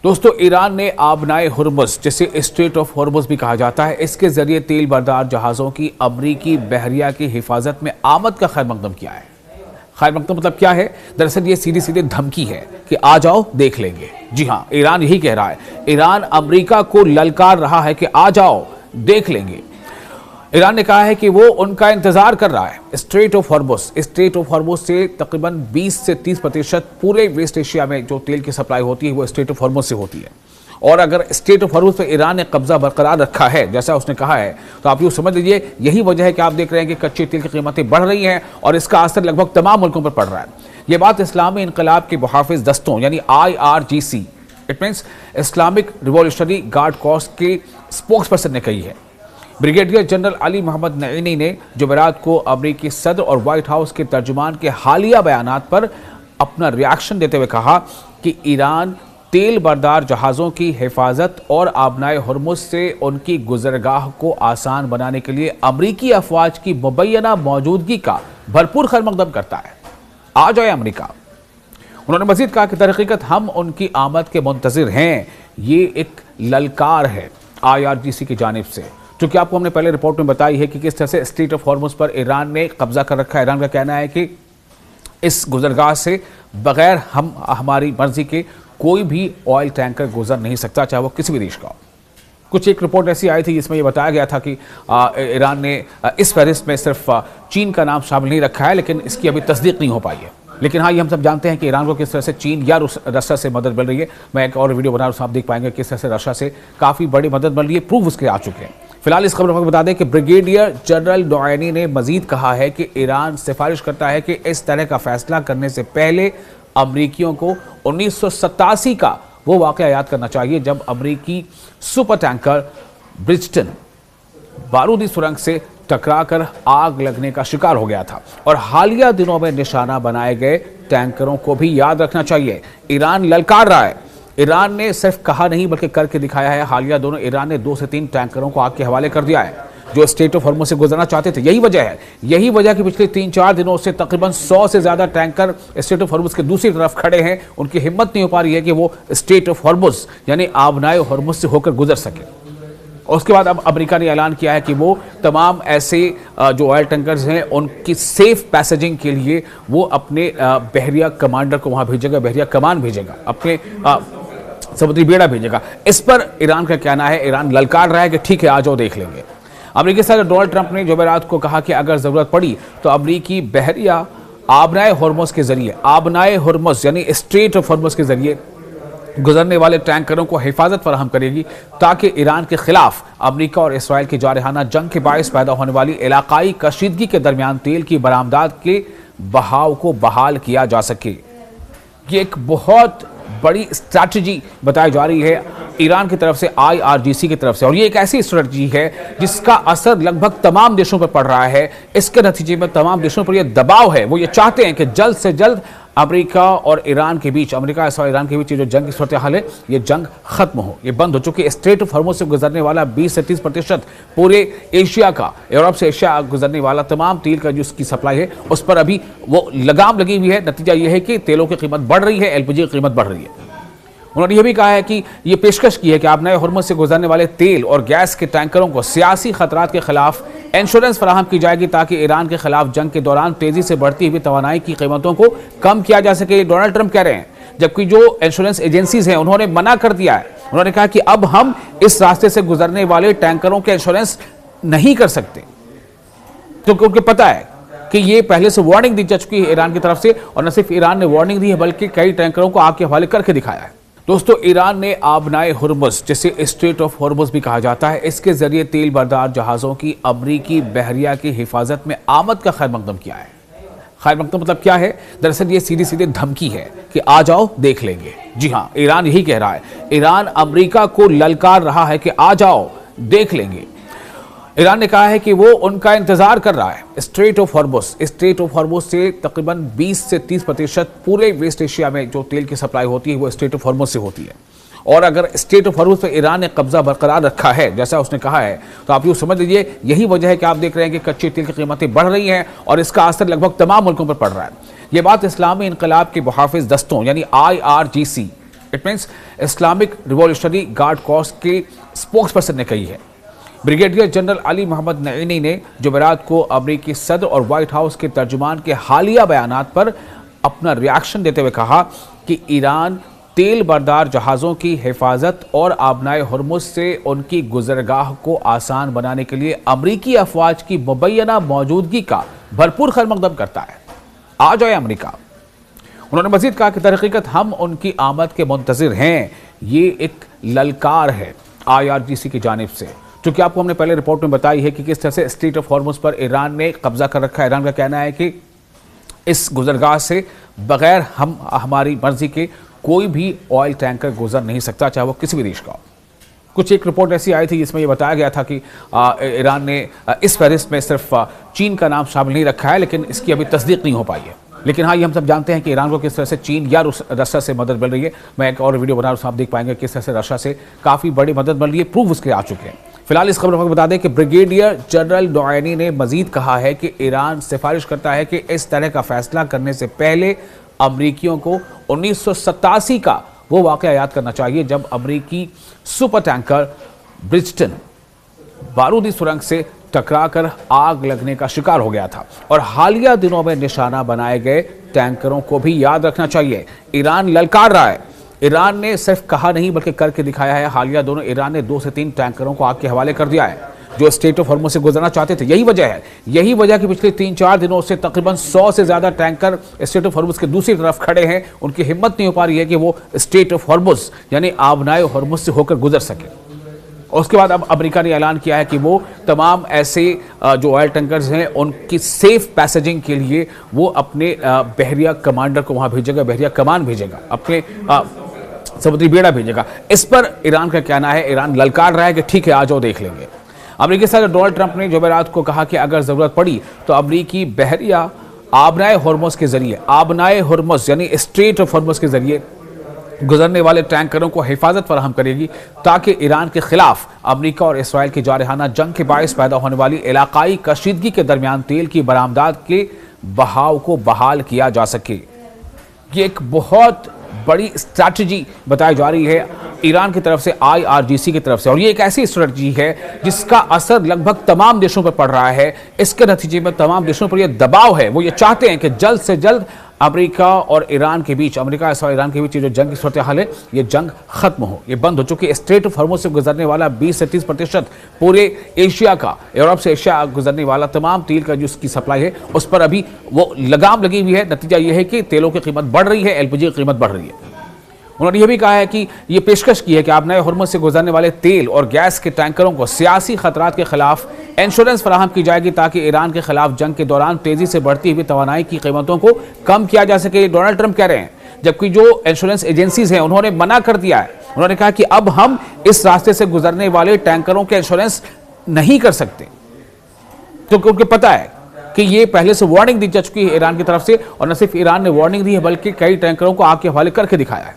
दोस्तों, ईरान ने आबनाए हुर्मुज़, जिसे स्ट्रेट ऑफ हॉर्मुज़ भी कहा जाता है, इसके जरिए तेल बरदार जहाज़ों की अमरीकी बहरिया की हिफाजत में आमद का खैर मकदम किया है। खैर मकदम मतलब क्या है? दरअसल ये सीधी सीधी धमकी है कि आ जाओ देख लेंगे। जी हाँ, ईरान यही कह रहा है। ईरान अमरीका को ललकार रहा है कि आ जाओ देख लेंगे। ईरान ने कहा है कि वो उनका इंतजार कर रहा है। स्ट्रेट ऑफ हॉर्मुज़ से तकरीबन 20 से 30% पूरे वेस्ट एशिया में जो तेल की सप्लाई होती है वो स्ट्रेट ऑफ हॉर्मुज़ से होती है। और अगर स्ट्रेट ऑफ हॉर्मुज़ पर ईरान ने कब्जा बरकरार रखा है, जैसा उसने कहा है, तो आप यूँ समझ लीजिए यही वजह है कि आप देख रहे हैं कि कच्चे तेल की कीमतें बढ़ रही हैं और इसका असर लगभग तमाम मुल्कों पर पड़ रहा है। ये बात इस्लामी इनकलाब के मुहाफिज दस्तों यानी IRGC, it means Islamic revolutionary guard corps के स्पोक्स पर्सन ने कही है। ब्रिगेडियर जनरल अली मोहम्मद नईनी ने जुमेरात को अमरीकी सदर और व्हाइट हाउस के तर्जुमान के हालिया बयानात पर अपना रिएक्शन देते हुए कहा कि ईरान तेल बरदार जहाज़ों की हिफाजत और आबनाए हुर्मुज़ से उनकी गुजरगाह को आसान बनाने के लिए अमरीकी अफवाज की मुबैना मौजूदगी का भरपूर खैर मकदम करता है। आ जाए अमरीका। उन्होंने मजीद कहा कि दरहकीकत हम उनकी आमद के मुंतज़िर हैं। ये एक ललकार है IRGC की जानिब से, क्योंकि आपको हमने पहले रिपोर्ट में बताई है कि किस तरह से स्ट्रेट ऑफ हॉर्मुज़ पर ईरान ने कब्जा कर रखा है। ईरान का कहना है कि इस गुजरगाह से बगैर हमारी मर्जी के कोई भी ऑयल टैंकर गुजर नहीं सकता, चाहे वो किसी भी देश का हो। कुछ एक रिपोर्ट ऐसी आई थी जिसमें ये बताया गया था कि ईरान ने इस फहरिस्त में सिर्फ चीन का नाम शामिल नहीं रखा है, लेकिन इसकी अभी तस्दीक नहीं हो पाई है। लेकिन हाँ, ये हम सब जानते हैं कि ईरान को किस तरह से चीन या रशिया से मदद मिल रही है। मैं एक और वीडियो बना रहा हूँ, आप देख पाएंगे किस तरह से रशिया से काफ़ी बड़ी मदद मिल रही है। प्रूफ उसके आ चुके हैं। फिलहाल इस खबर को बता दें कि ब्रिगेडियर जनरल नईनी ने मजीद कहा है कि ईरान सिफारिश करता है कि इस तरह का फैसला करने से पहले अमरीकियों को 1987 का वो वाक़या याद करना चाहिए जब अमरीकी सुपर टैंकर ब्रिजटन बारूदी सुरंग से टकराकर आग लगने का शिकार हो गया था। और हालिया दिनों में निशाना बनाए गए टैंकरों को भी याद रखना चाहिए। ईरान ललकार रहा है। ईरान ने सिर्फ कहा नहीं बल्कि करके दिखाया है। हालिया दोनों ईरान ने 2 से 3 टैंकरों को आग के हवाले कर दिया है जो स्ट्रेट ऑफ हॉर्मुज़ से गुजरना चाहते थे। यही वजह कि पिछले 3-4 दिनों से तकरीबन 100 से ज़्यादा टैंकर स्ट्रेट ऑफ हॉर्मुज़ के दूसरी तरफ खड़े हैं। उनकी हिम्मत नहीं हो पा रही है कि वो स्ट्रेट ऑफ हॉर्मुज़ यानी आबनाए हुर्मुज़ से होकर गुजर सके। और उसके बाद अब अमेरिका ने ऐलान किया है कि वो तमाम ऐसे जो ऑयल टैंकर्स हैं उनकी सेफ पैसेजिंग के लिए वो अपने बहरिया कमांडर को वहाँ भेजेगा, बहरिया कमान भेजेगा, अपने समुद्री बेड़ा भेजेगा। इस पर ईरान का कहना है, ईरान ललकार रहा है कि ठीक है आ जाओ देख लेंगे। अमेरिकी सदर डोनाल्ड ट्रंप ने जुमेरात को कहा कि अगर ज़रूरत पड़ी तो अमरीकी बहरिया आबनाए हुर्मुज़ के जरिए, आबनाए हुर्मुज़ यानी स्ट्रेट ऑफ हॉर्मुज़ के जरिए गुजरने वाले टैंकरों को हिफाजत फराहम करेगी ताकि ईरान के खिलाफ अमरीका और इसराइल की जारहाना जंग के बायस पैदा होने वाली इलाकाई कशीदगी के दरमियान तेल की बरामदात के बहाव को बहाल किया जा सके। ये एक बहुत बड़ी स्ट्रैटेजी बताई जा रही है ईरान की तरफ से, IRGC की तरफ से, और ये एक ऐसी स्ट्रैटेजी है जिसका असर लगभग तमाम देशों पर पड़ रहा है। इसके नतीजे में तमाम देशों पर यह दबाव है, वो ये चाहते हैं कि जल्द से जल्द अमेरिका और ईरान के बीच, अमेरिका और ईरान के बीच जो जंग की सूरत हाल है ये जंग खत्म हो, ये बंद हो चुकी। स्ट्रेट ऑफ हॉर्मुज़ से गुजरने वाला 20 से 30% पूरे एशिया का, यूरोप से एशिया गुजरने वाला तमाम तेल का जो उसकी सप्लाई है उस पर अभी वो लगाम लगी हुई है। नतीजा ये है कि तेलों की कीमत बढ़ रही है, LPG की कीमत बढ़ रही है। उन्होंने यह भी कहा है कि ये पेशकश की है कि आबनाए हुर्मुज़ से गुजरने वाले तेल और गैस के टैंकरों को सियासी खतरात के खिलाफ इंश्योरेंस फराहम की जाएगी ताकि ईरान के खिलाफ जंग के दौरान तेजी से बढ़ती हुई तवानाई की कीमतों को कम किया जा सके। डोनाल्ड ट्रंप कह रहे हैं, जबकि जो इंश्योरेंस एजेंसीज हैं उन्होंने मना कर दिया है। उन्होंने कहा कि अब हम इस रास्ते से गुजरने वाले टैंकरों के इंश्योरेंस नहीं कर सकते, क्योंकि उनको पता है कि ये पहले से वार्निंग दी जा चुकी है ईरान की तरफ से। और न सिर्फ ईरान ने वार्निंग दी है बल्कि कई टैंकरों को आग के हवाले करके दिखाया है। दोस्तों, ईरान ने आबनाए हुर्मुज़, जिसे स्ट्रेट ऑफ हॉर्मुज़ भी कहा जाता है, इसके जरिए तेल बरदार जहाज़ों की अमरीकी बहरिया की हिफाजत में आमद का खैर मकदम किया है। खैर मकदम मतलब क्या है? दरअसल ये सीधी सीधी धमकी है कि आ जाओ देख लेंगे। जी हाँ, ईरान यही कह रहा है। ईरान अमरीका को ललकार रहा है कि आ जाओ देख लेंगे। ईरान ने कहा है कि वो उनका इंतजार कर रहा है। स्ट्रेट ऑफ हॉर्मुज़ से तकरीबन 20 से 30% पूरे वेस्ट एशिया में जो तेल की सप्लाई होती है वो स्ट्रेट ऑफ हॉर्मुज़ से होती है। और अगर स्ट्रेट ऑफ हॉर्मुज़ पर ईरान ने कब्जा बरकरार रखा है, जैसा उसने कहा है, तो आप यूँ समझ लीजिए यही वजह है कि आप देख रहे हैं कि कच्चे तेल की कीमतें बढ़ रही हैं और इसका असर लगभग तमाम मुल्कों पर पड़ रहा है। ये बात इस्लामी इनकलाब के मुहाफिज दस्तों यानी IRGC, it means Islamic revolutionary guard corps के स्पोक्स पर्सन ने कही है। ब्रिगेडियर जनरल अली मोहम्मद नईनी ने जुमेरात को अमेरिकी सदर और व्हाइट हाउस के तर्जुमान के हालिया बयानात पर अपना रिएक्शन देते हुए कहा कि ईरान तेल बरदार जहाज़ों की हिफाजत और आबनाए हुर्मुज़ से उनकी गुजरगाह को आसान बनाने के लिए अमरीकी अफवाज की मुबैना मौजूदगी का भरपूर खैरमकदम करता है। आ जाए अमरीका। उन्होंने मजीद कहा कि दरहकीकत हम उनकी आमद के मुंतज़िर हैं। ये एक ललकार है IRGC की जानिब से, क्योंकि आपको हमने पहले रिपोर्ट में बताई है कि किस तरह से स्ट्रेट ऑफ हॉर्मुज़ पर ईरान ने कब्जा कर रखा है। ईरान का कहना है कि इस गुजरगाह से बगैर हमारी मर्जी के कोई भी ऑयल टैंकर गुजर नहीं सकता, चाहे वो किसी भी देश का हो। कुछ एक रिपोर्ट ऐसी आई थी जिसमें यह बताया गया था कि ईरान ने इस फहरिस्त में सिर्फ चीन का नाम शामिल नहीं रखा है, लेकिन इसकी अभी तस्दीक नहीं हो पाई है। लेकिन हाँ, ये हम सब जानते हैं कि ईरान को किस तरह से चीन या रशिया से मदद मिल रही है। मैं एक और वीडियो बना रहा हूँ, आप देख पाएंगे किस तरह से रशिया से काफ़ी बड़ी मदद मिल रही है, प्रूफ उसके आ चुके हैं। फिलहाल इस खबर को बता दें कि ब्रिगेडियर जनरल नौएनी ने मजीद कहा है कि ईरान सिफारिश करता है कि इस तरह का फैसला करने से पहले अमरीकियों को 1987 का वो वाक़या याद करना चाहिए जब अमरीकी सुपर टैंकर ब्रिजटन बारूदी सुरंग से टकराकर आग लगने का शिकार हो गया था। और हालिया दिनों में निशाना बनाए गए टैंकरों को भी याद रखना चाहिए। ईरान ललकार रहा है। ईरान ने सिर्फ कहा नहीं बल्कि करके दिखाया है। हालिया दोनों ईरान ने 2 से 3 टैंकरों को आग के हवाले कर दिया है जो स्ट्रेट ऑफ हॉर्मुज़ से गुजरना चाहते थे। यही वजह है कि पिछले 3-4 दिनों से तकरीबन 100 से ज्यादा टैंकर स्ट्रेट ऑफ हॉर्मुज़ के दूसरी तरफ खड़े हैं। उनकी हिम्मत नहीं हो पा रही है कि वो स्ट्रेट ऑफ हॉर्मुज़ यानी आबनाए हॉर्मुज़ से होकर गुजर सके। और उसके बाद अब अमेरिका ने ऐलान किया है कि वो तमाम ऐसे जो ऑयल टैंकर्स हैं उनकी सेफ पैसेजिंग के लिए वो अपने बहरिया कमांडर को वहां भेजेगा, बहरिया कमान भेजेगा, अपने समुद्री बेड़ा भेजेगा। इस पर ईरान का कहना है, ईरान ललकार रहा है कि ठीक है, आ जाओ देख लेंगे। अमेरिकी सदर डोनाल्ड ट्रंप ने जुमेरात को कहा कि अगर जरूरत पड़ी तो अमरीकी बहरिया आबनाए हुर्मुज़ के जरिए, आबनाए हुर्मुज़ यानी स्ट्रेट ऑफ हॉर्मुज़ के जरिए गुजरने वाले टैंकरों को हिफाजत फराहम करेगी ताकि ईरान के खिलाफ अमेरिका और इसराइल की जारहाना जंग के बायस पैदा होने वाली इलाकाई कशीदगी के दरमियान तेल की बरामदात के बहाव को बहाल किया जा सके। ये एक बहुत बड़ी स्ट्रैटेजी बताई जा रही है ईरान की तरफ से, IRGC की तरफ से, और ये एक ऐसी स्ट्रैटेजी है जिसका असर लगभग तमाम देशों पर पड़ रहा है। इसके नतीजे में तमाम देशों पर यह दबाव है, वो ये चाहते हैं कि जल्द से जल्द अमेरिका और ईरान के बीच, अमेरिका और ईरान के बीच ये जो जंग की सूरत हाल है ये जंग खत्म हो, ये बंद हो। चुकी स्ट्रेट ऑफ हॉर्मुज़ से गुजरने वाला 20 से 30% पूरे एशिया का, यूरोप से एशिया गुजरने वाला तमाम तेल का जो उसकी सप्लाई है उस पर अभी वो लगाम लगी हुई है। नतीजा ये है कि तेलों की कीमत बढ़ रही है, LPG की कीमत बढ़ रही है। उन्होंने यह भी कहा है कि ये पेशकश की है कि आबनाए हुर्मुज़ से गुजरने वाले तेल और गैस के टैंकरों को सियासी खतरात के खिलाफ इंश्योरेंस फराहम की जाएगी ताकि ईरान के खिलाफ जंग के दौरान तेजी से बढ़ती हुई तवानाई की कीमतों को कम किया जा सके। डोनाल्ड ट्रंप कह रहे हैं, जबकि जो इंश्योरेंस एजेंसीज हैं उन्होंने मना कर दिया है। उन्होंने कहा कि अब हम इस रास्ते से गुजरने वाले टैंकरों के इंश्योरेंस नहीं कर सकते, क्योंकि उनको पता है कि ये पहले से वार्निंग दी जा चुकी है ईरान की तरफ से, और न सिर्फ ईरान ने वार्निंग दी है बल्कि कई टैंकरों को आग के हवाले करके दिखाया है।